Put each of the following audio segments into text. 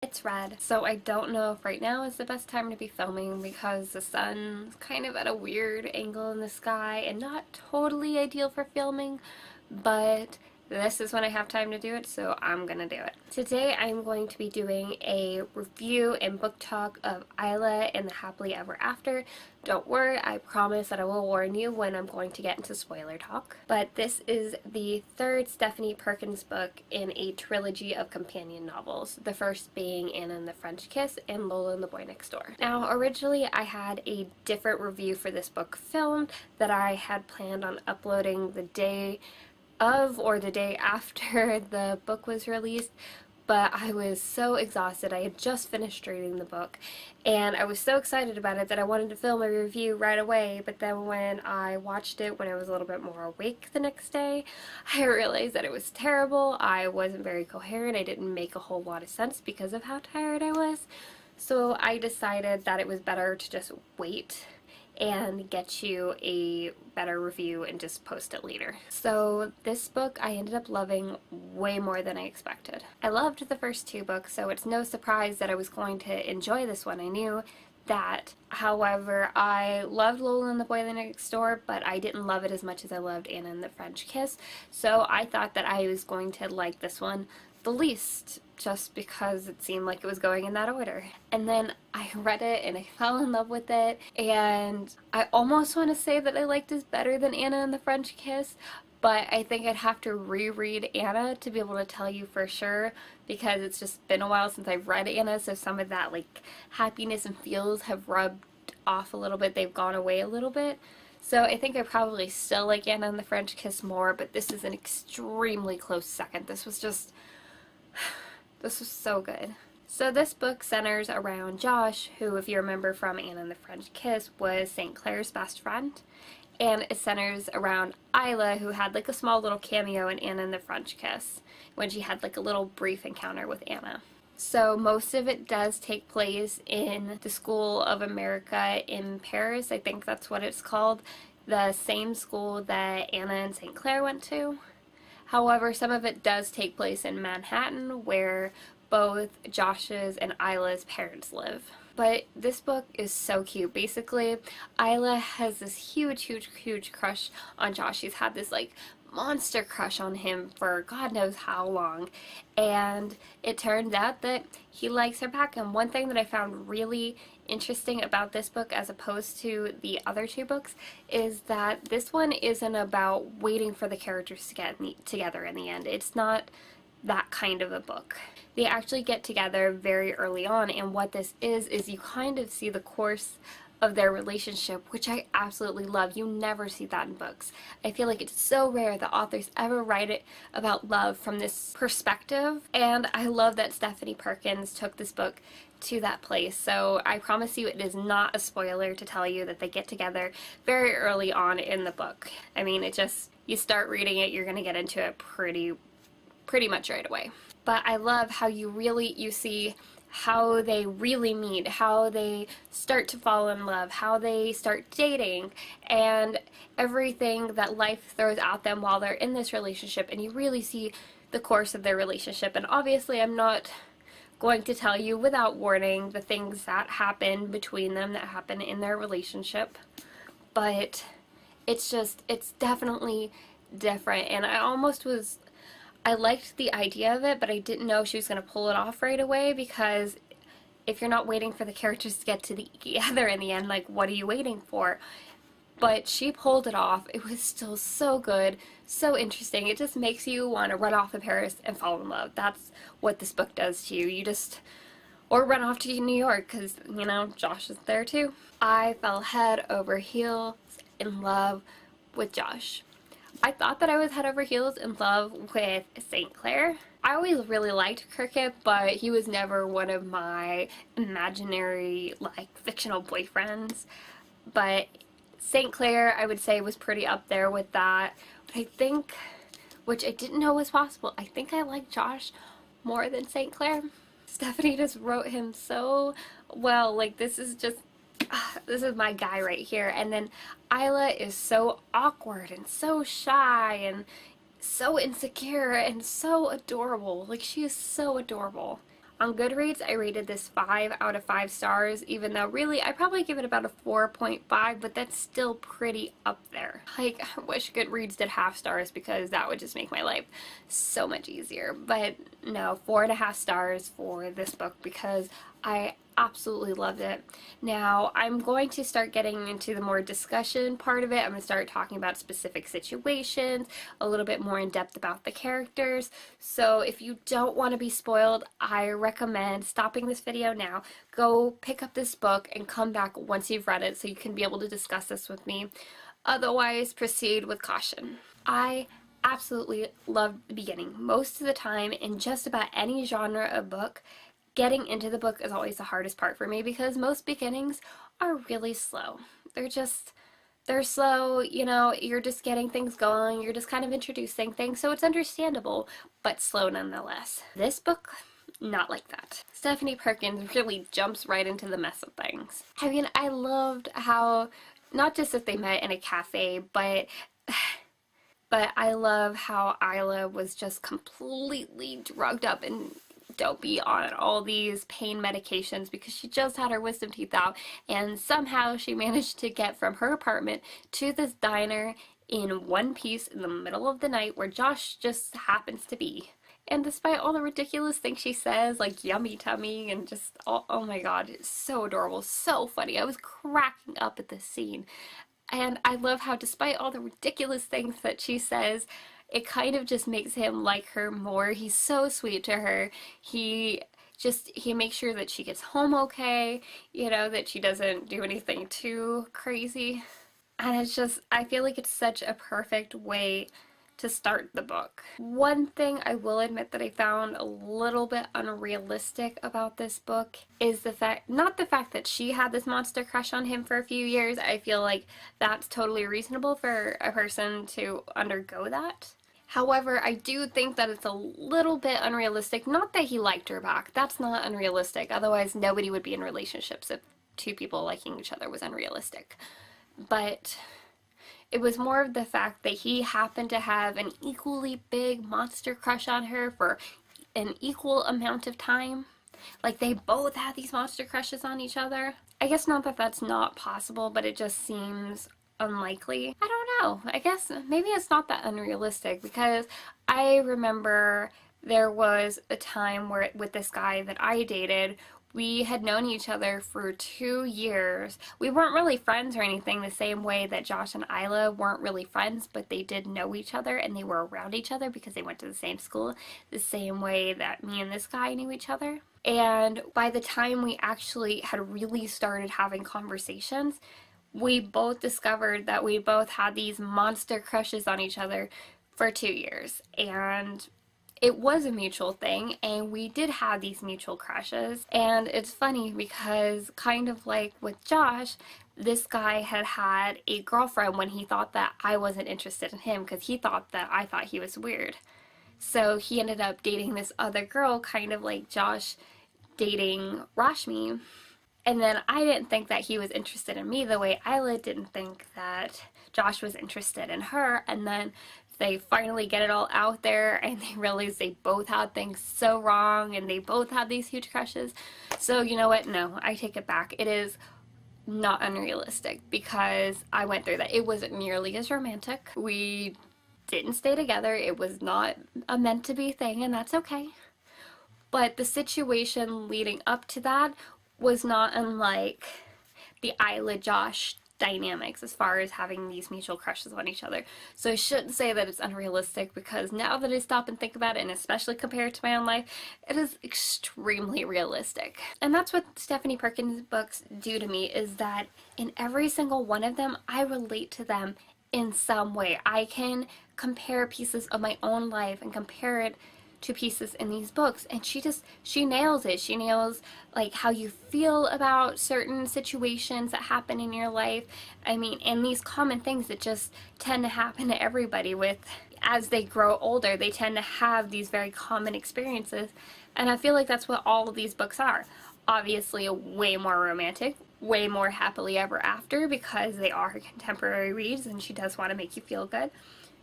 It's red. So I don't know if right now is the best time to be filming because the sun's kind of at a weird angle in the sky and not totally ideal for filming, but this is when I have time to do it, so I'm gonna do it. Today I'm going to be doing a review and book talk of Isla and the Happily Ever After. Don't worry, I promise that I will warn you when I'm going to get into spoiler talk. But this is the third Stephanie Perkins book in a trilogy of companion novels, the first being Anna and the French Kiss and Lola and the Boy Next Door. Now, originally I had a different review for this book filmed that I had planned on uploading the day of or the day after the book was released, but I was so exhausted. I had just finished reading the book and I was so excited about it that I wanted to film a review right away, but then when I watched it when I was a little bit more awake the next day, I realized that it was terrible. I wasn't very coherent. I didn't make a whole lot of sense because of how tired I was. So I decided that it was better to just wait and get you a better review and just post it later. So this book I ended up loving way more than I expected. I loved the first two books, so it's no surprise that I was going to enjoy this one. I knew that. However, I loved Lola and the Boy Next Door, but I didn't love it as much as I loved Anna and the French Kiss, so I thought that I was going to like this one the least, just because it seemed like it was going in that order. And then I read it and I fell in love with it, and I almost want to say that I liked this better than Anna and the French Kiss, but I think I'd have to reread Anna to be able to tell you for sure, because it's just been a while since I've read Anna, so some of that like happiness and feels have rubbed off a little bit, they've gone away a little bit. So I think I probably still like Anna and the French Kiss more, but this is an extremely close second. This was so good. So this book centers around Josh, who, if you remember from Anna and the French Kiss, was St. Clair's best friend. And it centers around Isla, who had like a small little cameo in Anna and the French Kiss, when she had like a little brief encounter with Anna. So most of it does take place in the School of America in Paris. I think that's what it's called. The same school that Anna and St. Clair went to. However, some of it does take place in Manhattan, where both Josh's and Isla's parents live. But this book is so cute. Basically, Isla has this huge crush on Josh. She's had this like monster crush on him for God knows how long, and it turns out that he likes her back. And one thing that I found really interesting about this book as opposed to the other two books is that this one isn't about waiting for the characters to get together in the end. It's not that kind of a book. They actually get together very early on, and what this is you kind of see the course of their relationship, which I absolutely love. You never see that in books. I feel like it's so rare that authors ever write it about love from this perspective, and I love that Stephanie Perkins took this book to that place. So I promise you it is not a spoiler to tell you that they get together very early on in the book. I mean, it just, you start reading it, you're gonna get into it pretty much right away. But I love how you see how they really meet, how they start to fall in love, how they start dating, and everything that life throws at them while they're in this relationship, and you really see the course of their relationship. And obviously I'm not going to tell you without warning the things that happen between them, that happen in their relationship, but it's definitely different. And I liked the idea of it, but I didn't know she was going to pull it off right away, because if you're not waiting for the characters to get together in the end, like, what are you waiting for? But she pulled it off. It was still so good, so interesting. It just makes you want to run off to Paris and fall in love. That's what this book does to you. Or run off to New York, because, you know, Josh is there too. I fell head over heels in love with Josh. I thought that I was head over heels in love with St. Clair. I always really liked Cricket, but he was never one of my imaginary, like, fictional boyfriends. But St. Clair, I would say, was pretty up there with that. But I think, which I didn't know was possible, I think I like Josh more than St. Clair. Stephanie just wrote him so well. Like, this is my guy right here. And then Isla is so awkward and so shy and so insecure and so adorable. Like, she is so adorable. On Goodreads, I rated this 5 out of 5 stars, even though really I probably give it about a 4.5, but that's still pretty up there. Like, I wish Goodreads did half stars because that would just make my life so much easier. But no, 4.5 stars for this book because I absolutely loved it. Now, I'm going to start getting into the more discussion part of it. I'm going to start talking about specific situations, a little bit more in depth about the characters. So if you don't want to be spoiled, I recommend stopping this video now, go pick up this book, and come back once you've read it so you can be able to discuss this with me. Otherwise, proceed with caution. I absolutely loved the beginning. Most of the time, in just about any genre of book, getting into the book is always the hardest part for me because most beginnings are really slow. They're slow, you know, you're just getting things going, you're just kind of introducing things, so it's understandable, but slow nonetheless. This book, not like that. Stephanie Perkins really jumps right into the mess of things. I mean, I loved how, not just that they met in a cafe, but I love how Isla was just completely drugged up and dopey on all these pain medications because she just had her wisdom teeth out, and somehow she managed to get from her apartment to this diner in one piece in the middle of the night where Josh just happens to be. And despite all the ridiculous things she says, like yummy tummy and just, oh my god, it's so adorable, so funny. I was cracking up at this scene. And I love how despite all the ridiculous things that she says, it kind of just makes him like her more. He's so sweet to her. He makes sure that she gets home okay, you know, that she doesn't do anything too crazy. And it's just, I feel like it's such a perfect way to start the book. One thing I will admit that I found a little bit unrealistic about this book is the fact, not the fact that she had this monster crush on him for a few years. I feel like that's totally reasonable for a person to undergo that. However, I do think that it's a little bit unrealistic. Not that he liked her back. That's not unrealistic. Otherwise, nobody would be in relationships if two people liking each other was unrealistic. But it was more of the fact that he happened to have an equally big monster crush on her for an equal amount of time. Like, they both had these monster crushes on each other. I guess not that that's not possible, but it just seems unlikely. I don't know. I guess maybe it's not that unrealistic because I remember there was a time where with this guy that I dated, we had known each other for 2 years. We weren't really friends or anything the same way that Josh and Isla weren't really friends, but they did know each other and they were around each other because they went to the same school, the same way that me and this guy knew each other. And by the time we actually had really started having conversations, we both discovered that we both had these monster crushes on each other for 2 years. And it was a mutual thing, and we did have these mutual crushes. And it's funny because, kind of like with Josh, this guy had had a girlfriend when he thought that I wasn't interested in him because he thought that I thought he was weird. So he ended up dating this other girl, kind of like Josh dating Rashmi. And then I didn't think that he was interested in me the way Isla didn't think that Josh was interested in her. And then they finally get it all out there and they realize they both had things so wrong and they both had these huge crushes. So you know what? No, I take it back. It is not unrealistic because I went through that. It wasn't nearly as romantic. We didn't stay together. It was not a meant to be thing, and that's okay. But the situation leading up to that was not unlike the Isla Josh dynamics as far as having these mutual crushes on each other. So I shouldn't say that it's unrealistic because now that I stop and think about it, and especially compared to my own life, it is extremely realistic. And that's what Stephanie Perkins books do to me, is that in every single one of them, I relate to them in some way. I can compare pieces of my own life and compare it to pieces in these books, and she nails it. She nails like how you feel about certain situations that happen in your life. I mean, and these common things that just tend to happen to everybody with as they grow older. They tend to have these very common experiences, and I feel like that's what all of these books are. Obviously way more romantic, way more happily ever after because they are contemporary reads and she does want to make you feel good.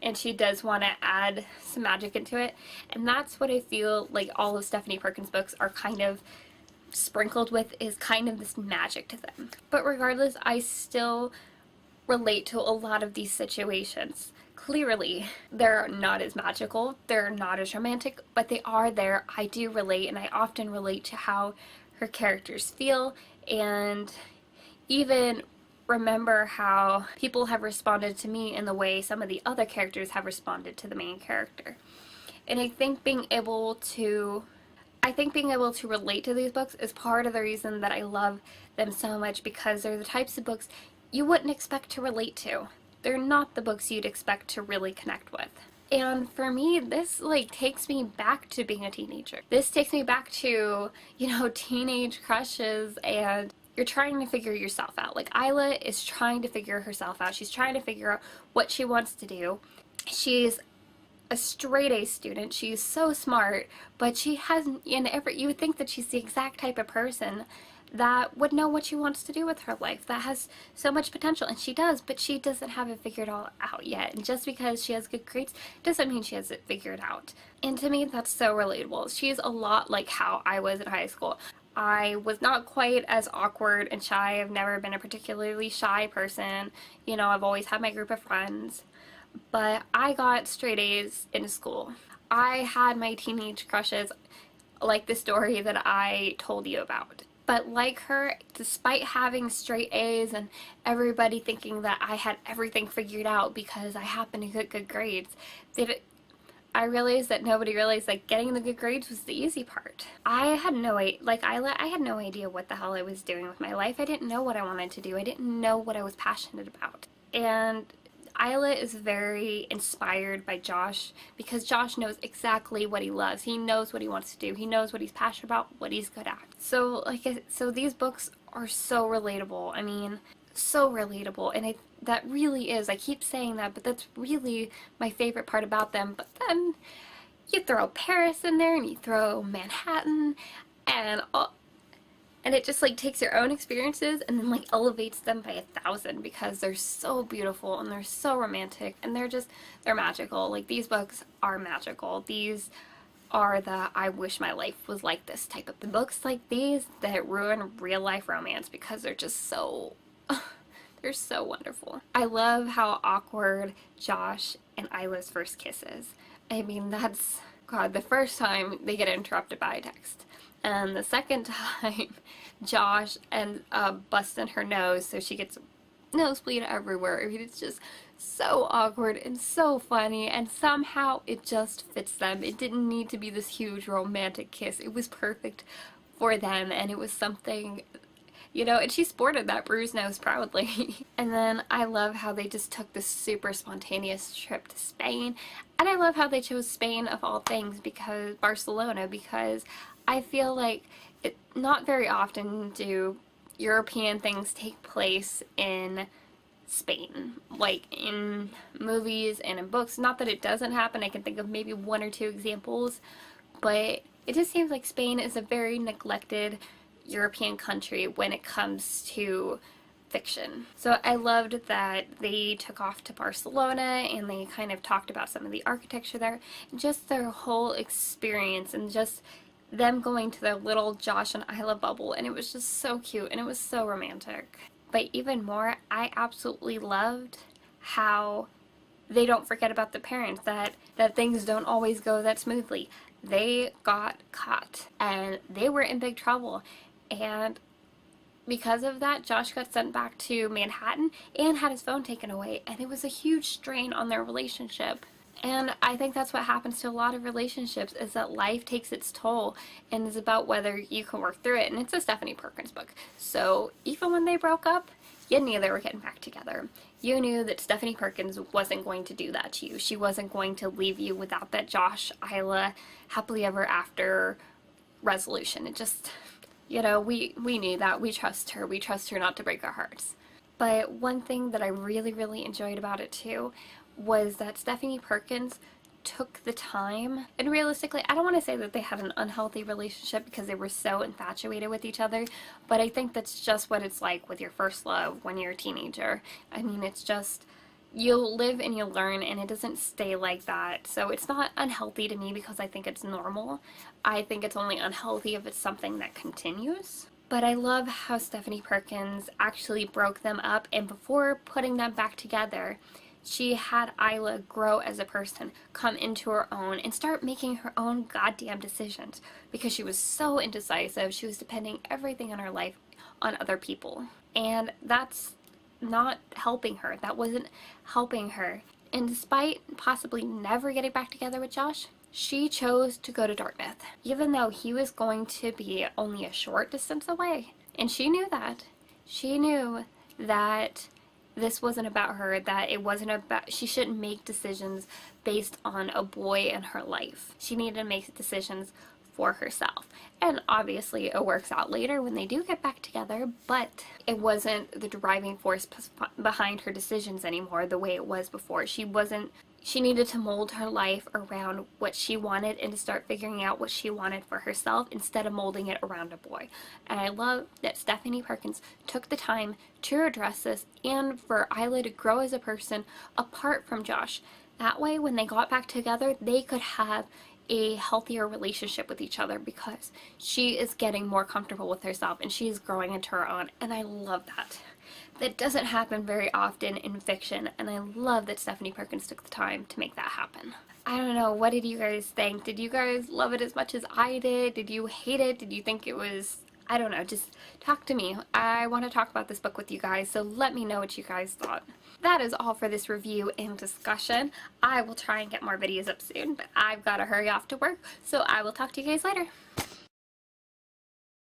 and she does want to add some magic into it. And that's what I feel like all of Stephanie Perkins' books are kind of sprinkled with, is kind of this magic to them. But regardless, I still relate to a lot of these situations. Clearly, they're not as magical, they're not as romantic, but they are there. I do relate, and I often relate to how her characters feel, and even remember how people have responded to me in the way some of the other characters have responded to the main character. And I think being able to relate to these books is part of the reason that I love them so much, because they're the types of books you wouldn't expect to relate to. They're not the books you'd expect to really connect with. And for me, this takes me back to being a teenager. This takes me back to, teenage crushes, and you're trying to figure yourself out. Like, Isla is trying to figure herself out. She's trying to figure out what she wants to do. She's a straight A student. She's so smart, but she hasn't, you would think that she's the exact type of person that would know what she wants to do with her life, that has so much potential, and she does, but she doesn't have it figured all out yet. And just because she has good grades doesn't mean she has it figured out. And to me, that's so relatable. She's a lot like how I was in high school. I was not quite as awkward and shy. I've never been a particularly shy person. I've always had my group of friends. But I got straight A's in school. I had my teenage crushes, like the story that I told you about. But like her, despite having straight A's and everybody thinking that I had everything figured out because I happened to get good grades, I realized that nobody realized that getting the good grades was the easy part. I had no idea, like Isla, I had no idea what the hell I was doing with my life. I didn't know what I wanted to do. I didn't know what I was passionate about. And Isla is very inspired by Josh, because Josh knows exactly what he loves. He knows what he wants to do. He knows what he's passionate about, what he's good at. So these books are so relatable. I mean, so relatable. And that really is, I keep saying that, but that's really my favorite part about them. But then you throw Paris in there, and you throw Manhattan, and it just takes your own experiences and then elevates them by 1,000, because they're so beautiful and they're so romantic and they're magical. These books are magical. These are the I wish my life was like this type of books, like these that ruin real life romance, because they're just so they're so wonderful. I love how awkward Josh and Isla's first kiss is. I mean, that's, God, the first time they get interrupted by a text. And the second time, Josh ends up busting her nose, so she gets nosebleed everywhere. I mean, it's just so awkward and so funny, and somehow it just fits them. It didn't need to be this huge romantic kiss. It was perfect for them, and it was something, and she sported that bruised nose proudly. And then I love how they just took this super spontaneous trip to Spain, and I love how they chose Spain of all things, Barcelona, because I feel like not very often do European things take place in Spain, like in movies and in books. Not that it doesn't happen, I can think of maybe one or two examples, but it just seems like Spain is a very neglected European country when it comes to fiction. So I loved that they took off to Barcelona and they kind of talked about some of the architecture there, and just their whole experience, and just them going to their little Josh and Isla bubble, and it was just so cute and it was so romantic. But even more, I absolutely loved how they don't forget about the parents, that things don't always go that smoothly. They got caught and they were in big trouble, and because of that, Josh got sent back to Manhattan and had his phone taken away, and it was a huge strain on their relationship. And I think that's what happens to a lot of relationships, is that life takes its toll, and it's about whether you can work through it. And it's a Stephanie Perkins book, so even when they broke up, you knew they were getting back together. You knew that Stephanie Perkins wasn't going to do that to you. She wasn't going to leave you without that Josh, Isla, happily ever after resolution. It just, we knew that. We trust her. We trust her not to break our hearts. But one thing that I really, really enjoyed about it too was that Stephanie Perkins took the time, and realistically, I don't want to say that they had an unhealthy relationship because they were so infatuated with each other, but I think that's just what it's like with your first love when you're a teenager. I mean, it's just, you'll live and you'll learn, and it doesn't stay like that. So it's not unhealthy to me because I think it's normal. I think it's only unhealthy if it's something that continues. But I love how Stephanie Perkins actually broke them up, and before putting them back together, she had Isla grow as a person, come into her own, and start making her own goddamn decisions because she was so indecisive. She was depending everything in her life on other people. And that's not helping her. That wasn't helping her. And despite possibly never getting back together with Josh, she chose to go to Dartmouth, even though he was going to be only a short distance away. And she knew that. She knew that this wasn't about her, that it wasn't about, she shouldn't make decisions based on a boy in her life. She needed to make decisions for herself. And obviously it works out later when they do get back together, but it wasn't the driving force behind her decisions anymore the way it was before. She needed to mold her life around what she wanted and to start figuring out what she wanted for herself instead of molding it around a boy. And I love that Stephanie Perkins took the time to address this and for Isla to grow as a person apart from Josh. That way, when they got back together, they could have a healthier relationship with each other because she is getting more comfortable with herself and she's growing into her own, and I love that. That doesn't happen very often in fiction, and I love that Stephanie Perkins took the time to make that happen. I don't know, what did you guys think? Did you guys love it as much as I did? Did you hate it? Did you think it was, I don't know, just talk to me. I want to talk about this book with you guys, so let me know what you guys thought. That is all for this review and discussion. I will try and get more videos up soon, but I've got to hurry off to work, so I will talk to you guys later.